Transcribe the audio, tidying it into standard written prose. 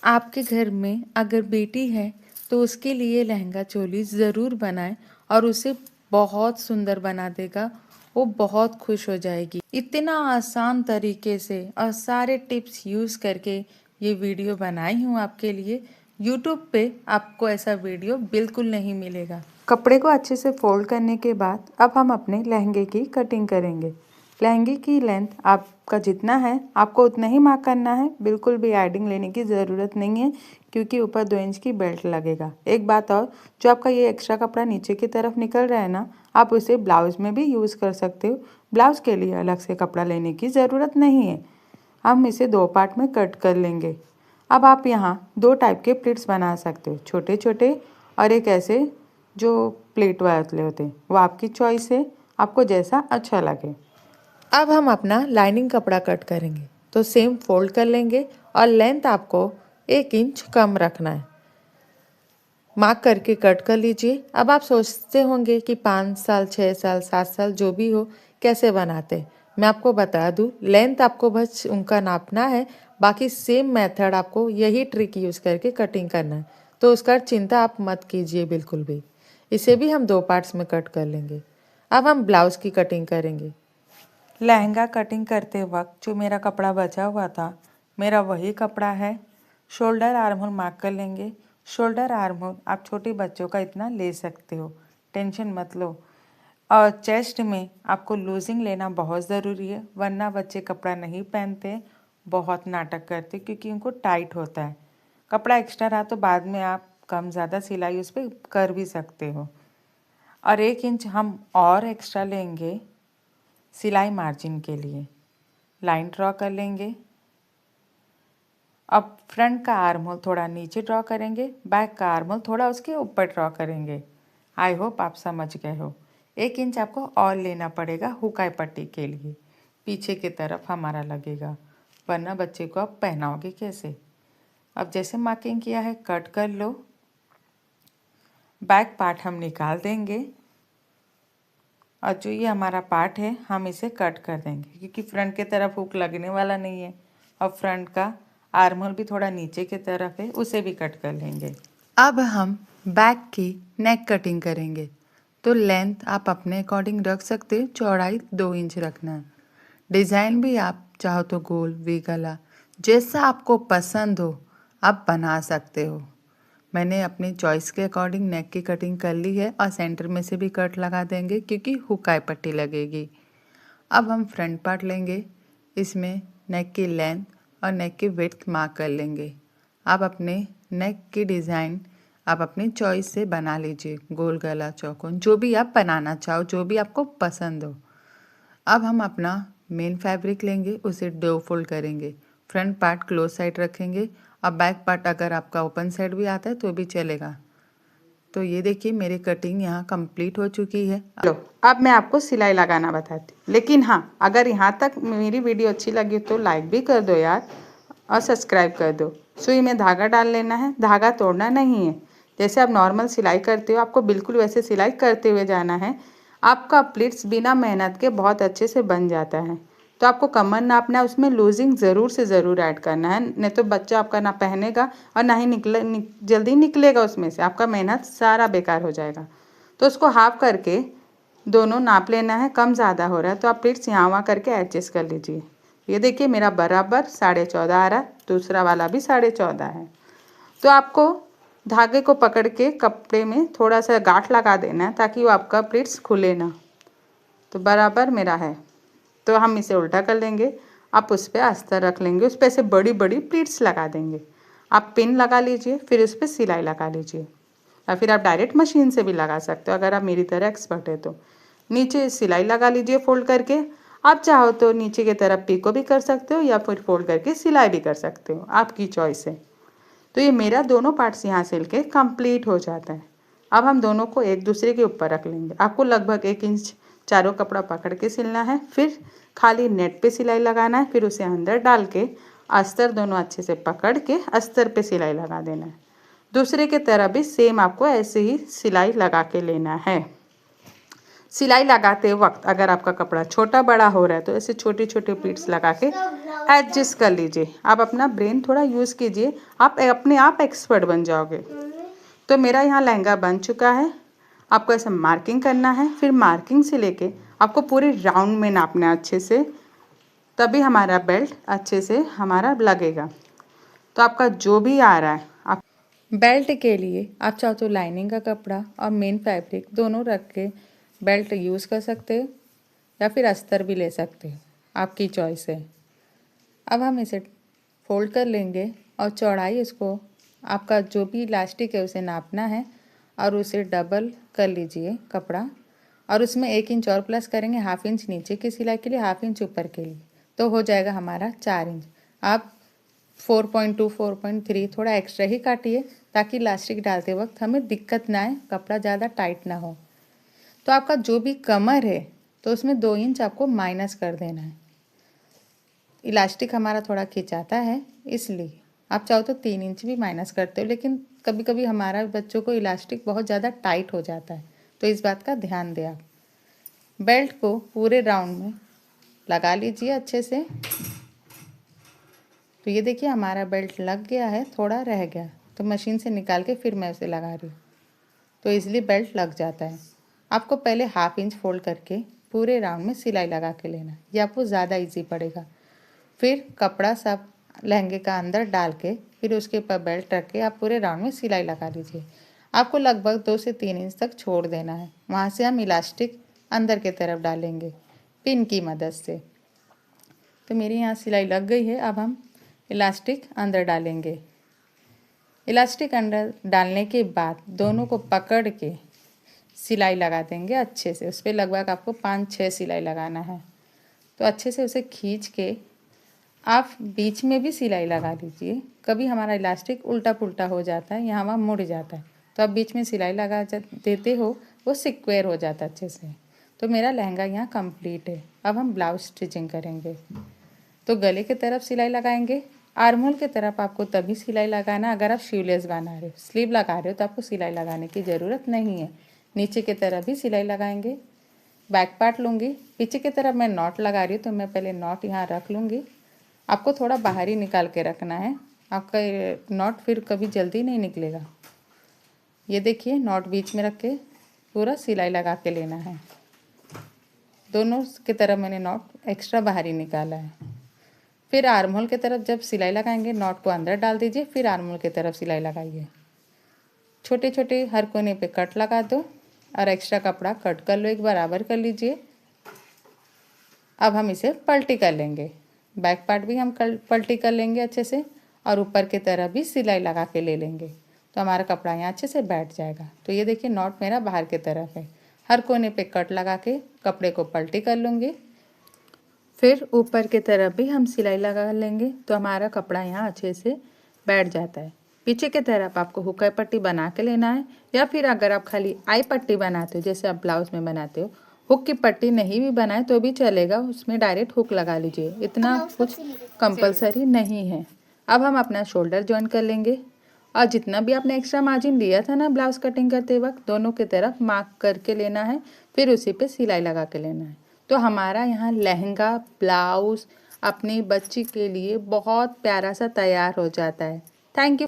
आपके घर में अगर बेटी है तो उसके लिए लहंगा चोली ज़रूर बनाएं और उसे बहुत सुंदर बना देगा। वो बहुत खुश हो जाएगी। इतना आसान तरीके से और सारे टिप्स यूज़ करके ये वीडियो बनाई हूँ आपके लिए। यूट्यूब पे आपको ऐसा वीडियो बिल्कुल नहीं मिलेगा। कपड़े को अच्छे से फोल्ड करने के बाद अब हम अपने लहंगे की कटिंग करेंगे। लहंगे की लेंथ आपका जितना है आपको उतना ही मार्क करना है। बिल्कुल भी एडिंग लेने की ज़रूरत नहीं है क्योंकि ऊपर 2 इंच की बेल्ट लगेगा। एक बात और, जो आपका ये एक्स्ट्रा कपड़ा नीचे की तरफ निकल रहा है ना, आप उसे ब्लाउज में भी यूज़ कर सकते हो। ब्लाउज के लिए अलग से कपड़ा लेने की ज़रूरत नहीं है। हम इसे 2 पार्ट में कट कर लेंगे। अब आप यहाँ 2 टाइप के प्लेट्स बना सकते हो, छोटे छोटे और एक ऐसे जो प्लेट वाले होते हैं। वो आपकी चॉइस है, आपको जैसा अच्छा लगे। अब हम अपना लाइनिंग कपड़ा कट करेंगे तो सेम फोल्ड कर लेंगे और लेंथ आपको 1 इंच कम रखना है। मार्क करके कट कर लीजिए। अब आप सोचते होंगे कि 5 साल, 6 साल, 7 साल जो भी हो कैसे बनाते। मैं आपको बता दूं, लेंथ आपको बस उनका नापना है। बाकी सेम मेथड आपको यही ट्रिक यूज़ करके कटिंग करना है, तो उसका चिंता आप मत कीजिए बिल्कुल भी। इसे भी हम 2 पार्ट्स में कट कर लेंगे। अब हम ब्लाउज़ की कटिंग करेंगे। लहंगा कटिंग करते वक्त जो मेरा कपड़ा बचा हुआ था, मेरा वही कपड़ा है। शोल्डर आर्म होल मार्क कर लेंगे। शोल्डर आर्म होल आप छोटे बच्चों का इतना ले सकते हो, टेंशन मत लो। और चेस्ट में आपको लूजिंग लेना बहुत ज़रूरी है, वरना बच्चे कपड़ा नहीं पहनते, बहुत नाटक करते क्योंकि उनको टाइट होता है। कपड़ा एक्स्ट्रा रहा तो बाद में आप कम ज़्यादा सिलाई उस पर कर भी सकते हो। और 1 इंच हम और एक्स्ट्रा लेंगे सिलाई मार्जिन के लिए। लाइन ड्रॉ कर लेंगे। अब फ्रंट का आर्म होल थोड़ा नीचे ड्रॉ करेंगे, बैक का आर्म होल थोड़ा उसके ऊपर ड्रॉ करेंगे। आई होप आप समझ गए हो। 1 इंच आपको और लेना पड़ेगा हुकाई पट्टी के लिए, पीछे की तरफ हमारा लगेगा, वरना बच्चे को आप पहनाओगे कैसे। अब जैसे मार्किंग किया है कट कर लो। बैक पार्ट हम निकाल देंगे और जो ये हमारा पार्ट है हम इसे कट कर देंगे क्योंकि फ्रंट की तरफ हुक लगने वाला नहीं है। और फ्रंट का आर्म होल भी थोड़ा नीचे की तरफ है, उसे भी कट कर लेंगे। अब हम बैक की नेक कटिंग करेंगे। तो लेंथ आप अपने अकॉर्डिंग रख सकते हो, चौड़ाई 2 इंच रखना है। डिज़ाइन भी आप चाहो तो गोल, वी गला, जैसा आपको पसंद हो आप बना सकते हो। मैंने अपनी चॉइस के अकॉर्डिंग नेक की कटिंग कर ली है और सेंटर में से भी कट लगा देंगे क्योंकि हुकाई पट्टी लगेगी। अब हम फ्रंट पार्ट लेंगे, इसमें नेक की लेंथ और नेक की विड्थ मार्क कर लेंगे। आप अपने नेक की डिज़ाइन आप अपनी चॉइस से बना लीजिए, गोल गला, चौकोन, जो भी आप बनाना चाहो, जो भी आपको पसंद हो। अब हम अपना मेन फैब्रिक लेंगे, उसे 2 फोल्ड करेंगे। फ्रंट पार्ट क्लोज साइड रखेंगे और बैक पार्ट अगर आपका ओपन साइड भी आता है तो भी चलेगा। तो ये देखिए मेरी कटिंग यहाँ कंप्लीट हो चुकी है। लो, अब मैं आपको सिलाई लगाना बताती हूँ। लेकिन हाँ, अगर यहाँ तक मेरी वीडियो अच्छी लगी तो लाइक भी कर दो यार और सब्सक्राइब कर दो। सुई में धागा डाल लेना है, धागा तोड़ना नहीं है। जैसे आप नॉर्मल सिलाई करते हो आपको बिल्कुल वैसे सिलाई करते हुए जाना है। आपका प्लीट्स बिना मेहनत के बहुत अच्छे से बन जाता है। तो आपको कमर नापना है, उसमें लूजिंग ज़रूर से ज़रूर ऐड करना है, नहीं तो बच्चा आपका ना पहनेगा और ना ही जल्दी निकलेगा उसमें से, आपका मेहनत सारा बेकार हो जाएगा। तो उसको हाफ करके दोनों नाप लेना है। कम ज़्यादा हो रहा है तो आप प्लीट्स यहाँ वहाँ करके एडजस्ट कर लीजिए। ये देखिए मेरा बराबर 14.5 आ रहा है, दूसरा वाला भी 14.5 है। तो आपको धागे को पकड़ के कपड़े में थोड़ा सा गांठ लगा देना है ताकि वो आपका प्लीट्स खुले ना। तो बराबर मेरा है, तो हम इसे उल्टा कर लेंगे। आप उस पर अस्तर रख लेंगे, उस पर ऐसे बड़ी बड़ी प्लीट्स लगा देंगे। आप पिन लगा लीजिए, फिर उस पर सिलाई लगा लीजिए, या फिर आप डायरेक्ट मशीन से भी लगा सकते हो अगर आप मेरी तरह एक्सपर्ट है तो। नीचे सिलाई लगा लीजिए फोल्ड करके। आप चाहो तो नीचे की तरफ पिको भी कर सकते हो या फिर फोल्ड करके सिलाई भी कर सकते हो, आपकी चॉइस है। तो ये मेरा दोनों पार्ट्स यहाँ सिल के कंप्लीट हो जाता है। अब हम दोनों को एक दूसरे के ऊपर रख लेंगे। आपको लगभग 1 इंच चारों कपड़ा पकड़ के सिलना है, फिर खाली नेट पे सिलाई लगाना है, फिर उसे अंदर डाल के अस्तर दोनों अच्छे से पकड़ के अस्तर पे सिलाई लगा देना है। दूसरे के तरफ भी सेम आपको ऐसे ही सिलाई लगा के लेना है। सिलाई लगाते वक्त अगर आपका कपड़ा छोटा बड़ा हो रहा है तो ऐसे छोटे छोटे प्लीट्स लगा के एडजस्ट कर लीजिए। आप अपना ब्रेन थोड़ा यूज़ कीजिए, आप अपने आप एक्सपर्ट बन जाओगे। तो मेरा यहाँ लहंगा बन चुका है। आपको ऐसा मार्किंग करना है, फिर मार्किंग से लेके आपको पूरे राउंड में नापना है अच्छे से, तभी हमारा बेल्ट अच्छे से हमारा लगेगा। तो आपका जो भी आ रहा है, आप बेल्ट के लिए आप चाहो तो लाइनिंग का कपड़ा और मेन फैब्रिक दोनों रख के बेल्ट यूज़ कर सकते हो, या फिर अस्तर भी ले सकते हो, आपकी चॉइस है। अब हम इसे फोल्ड कर लेंगे और चौड़ाई इसको आपका जो भी इलास्टिक है उसे नापना है और उसे डबल कर लीजिए कपड़ा, और उसमें 1 इंच और प्लस करेंगे, 1/2 इंच नीचे की सिलाई के लिए, 1/2 इंच ऊपर के लिए, तो हो जाएगा हमारा 4 इंच। आप 4.2 4.3 थोड़ा एक्स्ट्रा ही काटिए ताकि इलास्टिक डालते वक्त हमें दिक्कत ना आए, कपड़ा ज़्यादा टाइट ना हो। तो आपका जो भी कमर है तो उसमें 2 इंच आपको माइनस कर देना है। इलास्टिक हमारा थोड़ा खिंचाता है, इसलिए आप चाहो तो 3 इंच भी माइनस करते हो, लेकिन कभी कभी हमारा बच्चों को इलास्टिक बहुत ज़्यादा टाइट हो जाता है, तो इस बात का ध्यान दें आप। बेल्ट को पूरे राउंड में लगा लीजिए अच्छे से। तो ये देखिए हमारा बेल्ट लग गया है, थोड़ा रह गया तो मशीन से निकाल के फिर मैं उसे लगा रही हूँ, तो इसलिए बेल्ट लग जाता है। आपको पहले 1/2 इंच फोल्ड करके पूरे राउंड में सिलाई लगा के लेना, ये आपको ज़्यादा इजी पड़ेगा। फिर कपड़ा सब लहंगे का अंदर डाल के फिर उसके ऊपर बेल्ट रख के आप पूरे राउंड में सिलाई लगा लीजिए। आपको लगभग 2 से 3 इंच तक छोड़ देना है, वहाँ से हम इलास्टिक अंदर की तरफ डालेंगे पिन की मदद से। तो मेरी यहाँ सिलाई लग गई है, अब हम इलास्टिक अंदर डालेंगे। इलास्टिक अंदर डालने के बाद दोनों को पकड़ के सिलाई लगा देंगे अच्छे से। उस पर लगभग आपको 5-6 सिलाई लगाना है। तो अच्छे से उसे खींच के आप बीच में भी सिलाई लगा लीजिए। कभी हमारा इलास्टिक उल्टा पुल्टा हो जाता है, यहाँ वहाँ मुड़ जाता है, तो आप बीच में सिलाई लगा देते हो, वो सिक्वेयर हो जाता है अच्छे से। तो मेरा लहंगा यहाँ कंप्लीट है। अब हम ब्लाउज स्टिचिंग करेंगे। तो गले की तरफ सिलाई लगाएंगे। आर्महोल की तरफ आपको तभी सिलाई लगाना अगर आप स्लीवलेस बना रहे हो। स्लीव लगा रहे हो तो आपको सिलाई लगाने की ज़रूरत नहीं है। नीचे की तरफ भी सिलाई लगाएंगे। बैक पार्ट लूँगी, पीछे की तरफ मैं नॉट लगा रही हूँ, तो मैं पहले नॉट यहाँ रख लूँगी। आपको थोड़ा बाहर ही निकाल के रखना है, आपका नॉट फिर कभी जल्दी नहीं निकलेगा। ये देखिए नॉट बीच में रख के पूरा सिलाई लगा के लेना है। दोनों की तरफ मैंने नॉट एक्स्ट्रा बाहर ही निकाला है। फिर आर्महोल की तरफ जब सिलाई लगाएंगे नॉट को अंदर डाल दीजिए, फिर आर्महोल की तरफ सिलाई लगाइए। छोटे छोटे हर कोने पे कट लगा दो और एक्स्ट्रा कपड़ा कट कर लो, एक बराबर कर लीजिए। अब हम इसे पलटी कर लेंगे। बैक पार्ट भी हम पलटी कर लेंगे अच्छे से, और ऊपर की तरफ भी सिलाई लगा के ले लेंगे, तो हमारा कपड़ा यहाँ अच्छे से बैठ जाएगा। तो ये देखिए नॉट मेरा बाहर की तरफ है। हर कोने पे कट लगा के कपड़े को पलटी कर लूँगी। फिर ऊपर की तरफ भी हम सिलाई लगा लेंगे, तो हमारा कपड़ा यहाँ अच्छे से बैठ जाता है। पीछे की तरफ आपको हुक पट्टी बना के लेना है, या फिर अगर आप खाली आई पट्टी बनाते हो जैसे आप ब्लाउज में बनाते हो, हुक की पट्टी नहीं भी बनाए तो भी चलेगा, उसमें डायरेक्ट हुक लगा लीजिए, इतना कुछ कंपलसरी नहीं है। अब हम अपना शोल्डर ज्वाइन कर लेंगे, और जितना भी आपने एक्स्ट्रा मार्जिन लिया था ना ब्लाउज कटिंग करते वक्त, दोनों की तरफ मार्क करके लेना है, फिर उसी पे सिलाई लगा के लेना है। तो हमारा यहाँ लहंगा ब्लाउज अपनी बच्ची के लिए बहुत प्यारा सा तैयार हो जाता है। Thank you.